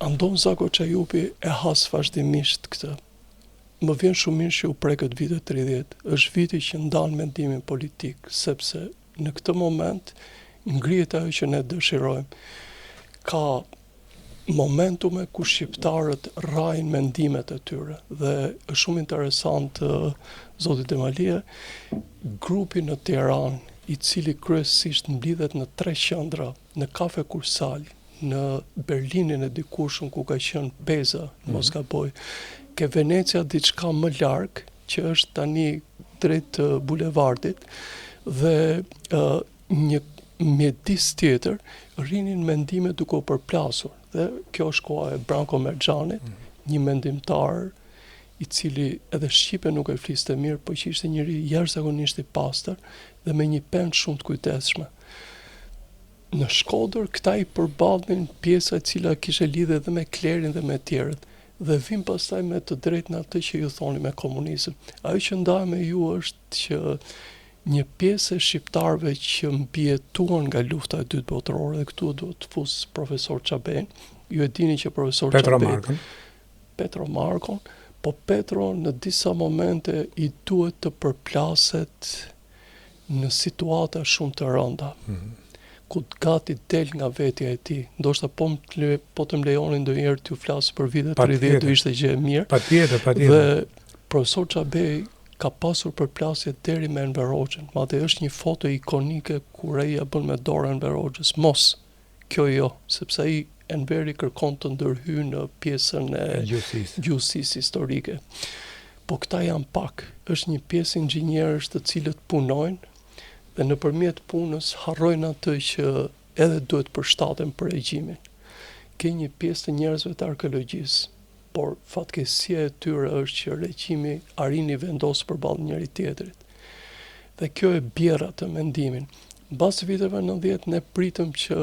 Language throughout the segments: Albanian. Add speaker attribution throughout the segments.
Speaker 1: Andon Zako Çajupi e has vazhdimisht këtë. Më vjen shumë mirë që u prekët vitet 30. Është viti që ndan mendimin politik, sepse në këtë moment ngrihet ajo që ne dëshirojmë. Ka momentume ku shqiptarët rrajnë mendimet e tyre dhe është shumë interesant zoti Demalia, grupi në Tiranë, i cili kryesisht mblidhet në 3 qendra, në Kafe Kursal, në Berlinin e dikurshëm ku ka qenë Beza, mos gaboj, ke Venecia diçka më larg, që është tani drejt bulevardit, dhe një mjedis tjetër rrinin mendime duke u përplasur. Dhe kjo është koha e Branko Merxhanit, një mendimtar i cili edhe shqipe nuk e fliste mirë, po që ishte njëri jashtëzakonisht i pastër dhe me një penë shumë të kujtesshme. Në Shkodër këta i përballnin pjesa e cila kishte lidhje edhe me klerin dhe me tjerët. Dhe vim pastaj me të drejtën atë që ju thoni me komunizëm. Ajo që ndaj me ju është që një pjesë e shqiptarëve që mbijetuan nga lufta e dytë botërore, dhe këtu duhet të fus profesor Çaben, ju e dini që profesor Çaben, Petro Markon, po Petro në disa momente i duhet të përplaset në situata shumë të rënda, ku gati del nga vetja e tij. Ndoshta po të më lejonin ndonjëherë t'ju flas për vitet 30 do ishte gjë e mirë.
Speaker 2: Patjetër.
Speaker 1: Dhe profesor Çabej ka pasur përplasje deri me Enver Hoxhën. Madje është një foto ikonike ku Reja bën me dorën Enver Hoxhës. Mos, kjo jo, sepse ai Enveri kërkon të ndërhyjë në pjesën e gjusisë historike. Po këta janë pak. Është një pjesë inxhinierësh të cilët punojnë dhe nëpërmjet punës harrojnë atë që edhe duhet përshtaten për regjimin. Ke një pjesë të njerëzve të arkeologjisë, por fatkeqësia e tyre është që regjimi arrini vendos përballë njëri tjetrit. Dhe kjo e bjerr atë mendimin. Mbas viteve 90 ne pritëm që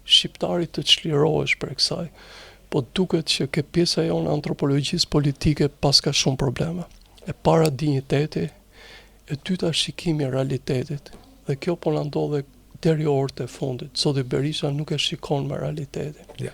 Speaker 1: shqiptari të çlirohesh për kësaj, po duket që ke pjesa jonë antropologjisë politike pas ka shumë probleme. E para dinjiteti, e dyta shikimi i realitetit. Dhe kjo po na ndodhe deri orët e fundit. Zoti Berisha nuk e shikon me realitetin.
Speaker 2: Ja.